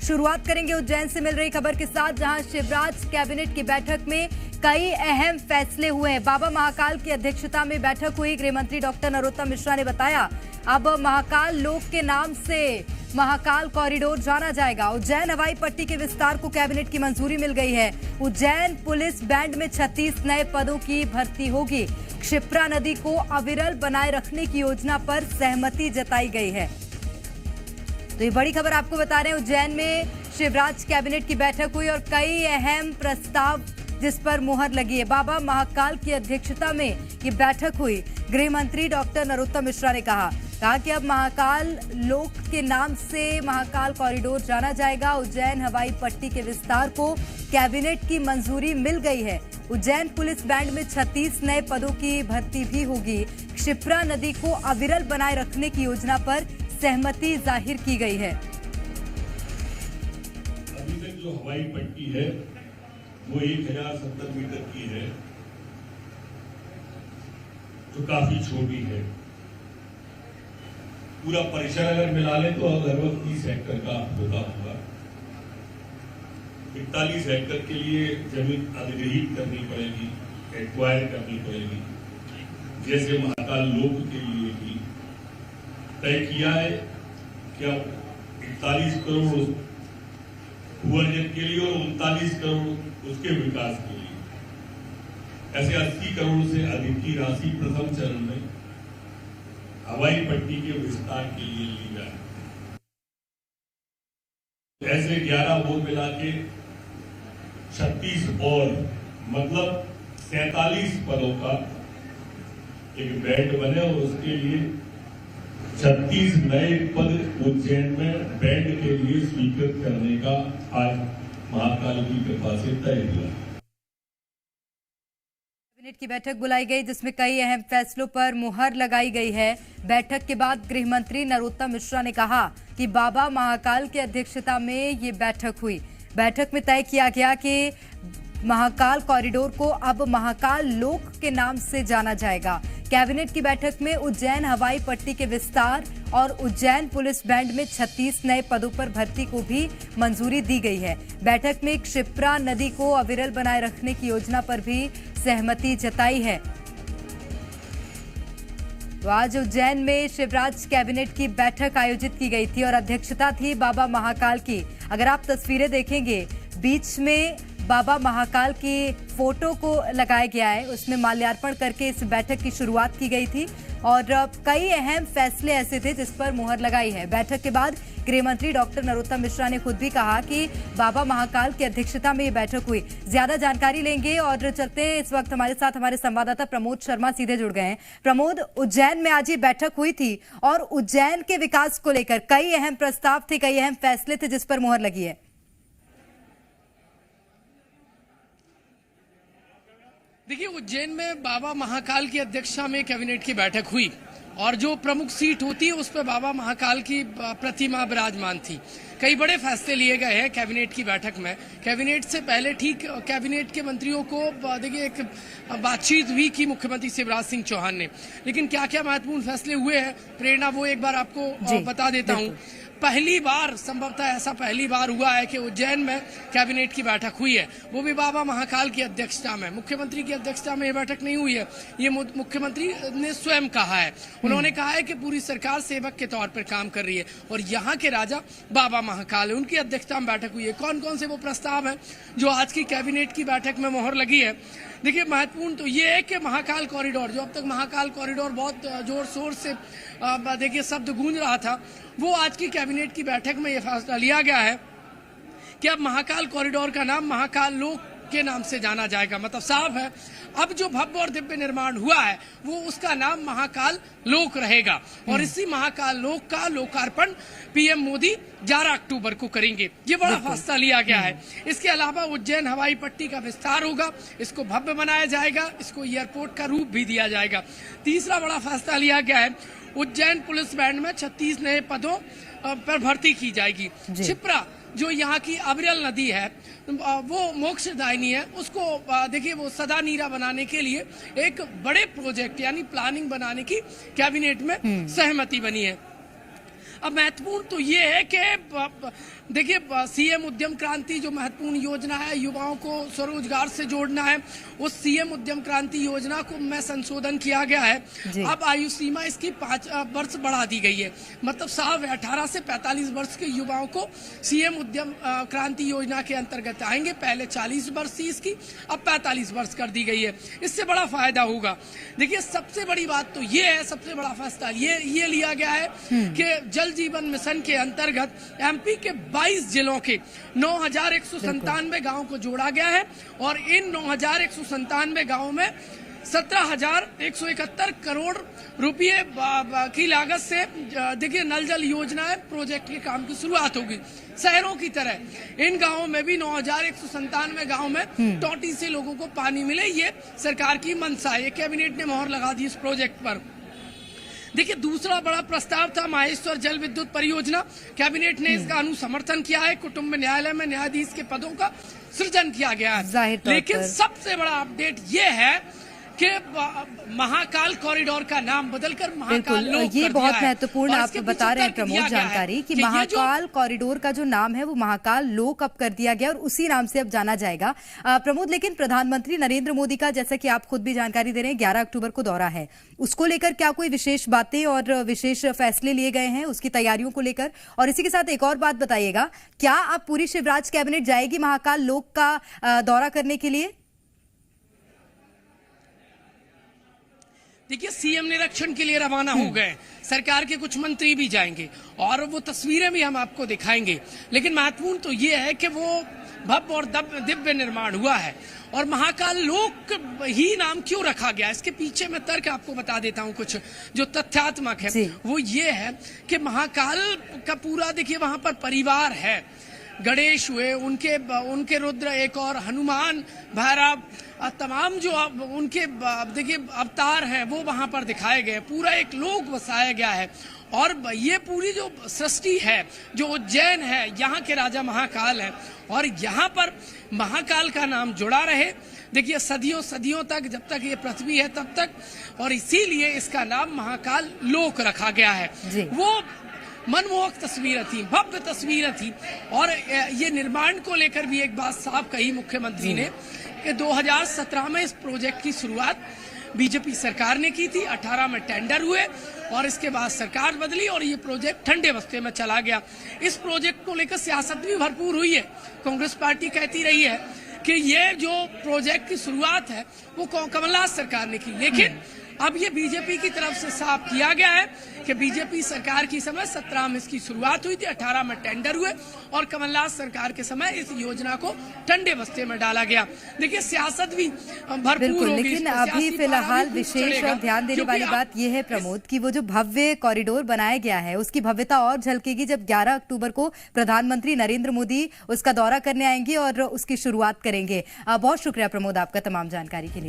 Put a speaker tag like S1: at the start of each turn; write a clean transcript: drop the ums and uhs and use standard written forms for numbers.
S1: शुरुआत करेंगे उज्जैन से मिल रही खबर के साथ, जहां शिवराज कैबिनेट की बैठक में कई अहम फैसले हुए हैं। बाबा महाकाल की अध्यक्षता में बैठक हुई। गृह मंत्री डॉक्टर नरोत्तम मिश्रा ने बताया अब महाकाल लोक के नाम से महाकाल कॉरिडोर जाना जाएगा। उज्जैन हवाई पट्टी के विस्तार को कैबिनेट की मंजूरी मिल गई है। उज्जैन पुलिस बैंड में 36 नए पदों की भर्ती होगी। क्षिप्रा नदी को अविरल बनाए रखने की योजना पर सहमति जताई गई है। तो ये बड़ी खबर आपको बता रहे हैं। उज्जैन में शिवराज कैबिनेट की बैठक हुई और कई अहम प्रस्ताव जिस पर मुहर लगी है। बाबा महाकाल की अध्यक्षता में ये बैठक हुई। गृह मंत्री डॉक्टर नरोत्तम मिश्रा ने कहा कि अब महाकाल लोक के नाम से महाकाल कॉरिडोर जाना जाएगा। उज्जैन हवाई पट्टी के विस्तार को कैबिनेट की मंजूरी मिल गई है। उज्जैन पुलिस बैंड में 36 नए पदों की भर्ती भी होगी। क्षिप्रा नदी को अविरल बनाए रखने की योजना पर सहमति जाहिर की गई है।
S2: अभी तक जो हवाई पट्टी है वो 1070 मीटर की है, जो काफी छोटी है। पूरा परिसर अगर मिला लें तो लगभग 30 हेक्टेयर का होता होगा। 41 हेक्टेयर के लिए जमीन अधिग्रहित करनी पड़ेगी, एक्वायर करनी पड़ेगी, जैसे महाकाल लोक के लिए भी तय किया है कि अब 41 करोड़ भूअर्जन के लिए और 39 करोड़ उसके विकास के लिए, ऐसे 80 करोड़ से अधिक की राशि प्रथम चरण में हवाई पट्टी के विस्तार के लिए ली जाए। ऐसे 11 बोर्ड मिला के 36 और मतलब 47 पदों का एक बैंड बने और उसके लिए 36 नए पद उज्जैन में बैंड के लिए स्वीकृत करने का आज महाकाल की कृपा से तय हुआ।
S1: कैबिनेट की बैठक बुलाई गई जिसमें कई अहम फैसलों पर मुहर लगाई गई है। बैठक के बाद गृह मंत्री नरोत्तम मिश्रा ने कहा कि बाबा महाकाल की अध्यक्षता में ये बैठक हुई। बैठक में तय किया गया कि महाकाल कॉरिडोर को अब महाकाल लोक के नाम से जाना जाएगा। कैबिनेट की बैठक में उज्जैन हवाई पट्टी के विस्तार और उज्जैन पुलिस बैंड में 36 नए पदों पर भर्ती को भी मंजूरी दी गई है। बैठक में क्षिप्रा नदी को अविरल बनाए रखने की योजना पर भी सहमति जताई है। तो आज उज्जैन में शिवराज कैबिनेट की बैठक आयोजित की गई थी और अध्यक्षता थी बाबा महाकाल की। अगर आप तस्वीरें देखेंगे, बीच में बाबा महाकाल की फोटो को लगाया गया है, उसमें माल्यार्पण करके इस बैठक की शुरुआत की गई थी और कई अहम फैसले ऐसे थे जिस पर मुहर लगाई है। बैठक के बाद गृह मंत्री डॉक्टर नरोत्तम मिश्रा ने खुद भी कहा कि बाबा महाकाल की अध्यक्षता में ये बैठक हुई। ज्यादा जानकारी लेंगे और चलते हैं। इस वक्त हमारे साथ हमारे संवाददाता प्रमोद शर्मा सीधे जुड़ गए हैं। प्रमोद, उज्जैन में आज ये बैठक हुई थी और उज्जैन के विकास को लेकर कई अहम प्रस्ताव थे, कई अहम फैसले थे जिस पर मुहर लगी है।
S3: देखिए, उज्जैन में बाबा महाकाल की अध्यक्षता में कैबिनेट की बैठक हुई और जो प्रमुख सीट होती है उस पर बाबा महाकाल की प्रतिमा विराजमान थी। कई बड़े फैसले लिए गए हैं कैबिनेट की बैठक में। कैबिनेट से पहले ठीक कैबिनेट के मंत्रियों को देखिए एक बातचीत हुई की मुख्यमंत्री शिवराज सिंह चौहान ने, लेकिन क्या क्या महत्वपूर्ण फैसले हुए हैं प्रेरणा, वो एक बार आपको बता देता हूँ। पहली बार, संभवतः ऐसा पहली बार हुआ है कि उज्जैन में कैबिनेट की बैठक हुई है, वो भी बाबा महाकाल की अध्यक्षता में। मुख्यमंत्री की अध्यक्षता में ये बैठक नहीं हुई है, ये मुख्यमंत्री ने स्वयं कहा है। उन्होंने कहा है कि पूरी सरकार सेवक के तौर पर काम कर रही है और यहाँ के राजा बाबा महाकाल है, उनकी अध्यक्षता में बैठक हुई है। कौन कौन से वो प्रस्ताव हैं जो आज की कैबिनेट की बैठक में मोहर लगी है? देखिए, महत्वपूर्ण तो ये है कि महाकाल कॉरिडोर, जो अब तक महाकाल कॉरिडोर बहुत जोर शोर से देखिए शब्द गूंज रहा था, वो आज की कैबिनेट की बैठक में ये फैसला लिया गया है कि अब महाकाल कॉरिडोर का नाम महाकाल लोक के नाम से जाना जाएगा। मतलब साफ है, अब जो भव्य और दिव्य निर्माण हुआ है वो उसका नाम महाकाल लोक रहेगा और इसी महाकाल लोक का लोकार्पण पीएम मोदी 11 अक्टूबर को करेंगे। ये बड़ा फैसला लिया गया है। इसके अलावा उज्जैन हवाई पट्टी का विस्तार होगा, इसको भव्य बनाया जाएगा, इसको एयरपोर्ट का रूप भी दिया जाएगा। तीसरा बड़ा फैसला लिया गया है, उज्जैन पुलिस बैंड में 36 नए पदों पर भर्ती की जाएगी। क्षिप्रा जो यहाँ की अविरल नदी है वो मोक्षदायिनी है, उसको देखिए वो सदा नीरा बनाने के लिए एक बड़े प्रोजेक्ट यानी प्लानिंग बनाने की कैबिनेट में सहमति बनी है। अब महत्वपूर्ण तो ये है कि देखिए, सीएम उद्यम क्रांति जो महत्वपूर्ण योजना है, युवाओं को स्वरोजगार से जोड़ना है, उस सीएम उद्यम क्रांति योजना को में संशोधन किया गया है। अब आयु सीमा इसकी 5 वर्ष बढ़ा दी गई है। मतलब साहब 18 से 45 वर्ष के युवाओं को सीएम उद्यम क्रांति योजना के अंतर्गत आएंगे। पहले 40 वर्ष थी इसकी, अब 45 वर्ष कर दी गई है। इससे बड़ा फायदा होगा। देखिए, सबसे बड़ी बात तो ये है, सबसे बड़ा फैसला ये लिया गया है कि जल जीवन मिशन के अंतर्गत एमपी के 22 जिलों के 9,197 गांवों को जोड़ा गया है और इन 9,197 गांवों में 17,171 करोड़ रुपए की लागत से देखिए नल जल योजना है प्रोजेक्ट के काम की शुरुआत होगी। शहरों की तरह इन गांवों में भी 9,197 गांवों में टोटी से लोगों को पानी मिले, ये सरकार की मंशा है। कैबिनेट ने मोहर लगा दी इस प्रोजेक्ट पर। देखिए, दूसरा बड़ा प्रस्ताव था माहेश्वर जल विद्युत परियोजना। कैबिनेट ने इसका अनुसमर्थन किया है। कुटुंब न्यायालय में न्यायाधीश के पदों का सृजन किया गया है। लेकिन सबसे बड़ा अपडेट ये है कि महाकाल कॉरिडोर का नाम बदलकर महाकाल लोक
S1: ये बहुत महत्वपूर्ण आप बता रहे हैं प्रमोद जानकारी कि महाकाल कॉरिडोर का जो नाम है वो महाकाल लोक अब कर दिया गया और उसी नाम से अब जाना जाएगा। प्रमोद, लेकिन प्रधानमंत्री नरेंद्र मोदी का, जैसा कि आप खुद भी जानकारी दे रहे हैं, 11 अक्टूबर को दौरा है। उसको लेकर क्या कोई विशेष बातें और विशेष फैसले लिए गए हैं उसकी तैयारियों को लेकर? और इसी के साथ एक और बात बताइएगा, क्या अब पूरी शिवराज कैबिनेट जाएगी महाकाल लोक का दौरा करने के लिए?
S3: देखिए, सीएम निरीक्षण के लिए रवाना हो गए। सरकार के कुछ मंत्री भी जाएंगे और वो तस्वीरें भी हम आपको दिखाएंगे। लेकिन महत्वपूर्ण तो ये है कि वो भव्य और दिव्य निर्माण हुआ है। और महाकाल लोक ही नाम क्यों रखा गया, इसके पीछे मैं तर्क आपको बता देता हूँ। कुछ जो तथ्यात्मक है वो ये है कि महाकाल का पूरा देखिए वहां पर परिवार है। गणेश हुए, उनके रुद्र, एक और हनुमान, भैरव, तमाम जो उनके देखिए अवतार हैं वो वहां पर दिखाए गए। पूरा एक लोक बसाया गया है। और ये पूरी जो सृष्टि है, जो उज्जैन है, यहाँ के राजा महाकाल है और यहाँ पर महाकाल का नाम जुड़ा रहे। देखिए, सदियों सदियों तक, जब तक ये पृथ्वी है तब तक, और इसीलिए इसका नाम महाकाल लोक रखा गया है। वो मनमोहक तस्वीरें थी, भव्य तस्वीरें थी। और ये निर्माण को लेकर भी एक बात साफ कही मुख्यमंत्री ने कि 2017 में इस प्रोजेक्ट की शुरुआत बीजेपी सरकार ने की थी। 18 में टेंडर हुए और इसके बाद सरकार बदली और ये प्रोजेक्ट ठंडे बस्ते में चला गया। इस प्रोजेक्ट को लेकर सियासत भी भरपूर हुई है। कांग्रेस पार्टी कहती रही है कि ये जो प्रोजेक्ट की शुरुआत है वो कमलनाथ सरकार ने की। लेकिन अब ये बीजेपी की तरफ से साफ किया गया है कि बीजेपी सरकार की समय 17 में इसकी शुरुआत हुई थी, 18 में टेंडर हुए और कमलनाथ सरकार के समय इस योजना को ठंडे बस्ते में डाला गया। देखिए, सियासत भी भरपूर होगी।
S1: लेकिन अभी फिलहाल विशेष ध्यान देने वाली बात यह है प्रमोद कि वो जो भव्य कॉरिडोर बनाया गया है उसकी भव्यता और झलकेगी जब 11 अक्टूबर को प्रधानमंत्री नरेंद्र मोदी उसका दौरा करने आएंगे और उसकी शुरुआत करेंगे। बहुत शुक्रिया प्रमोद आपका तमाम जानकारी के लिए।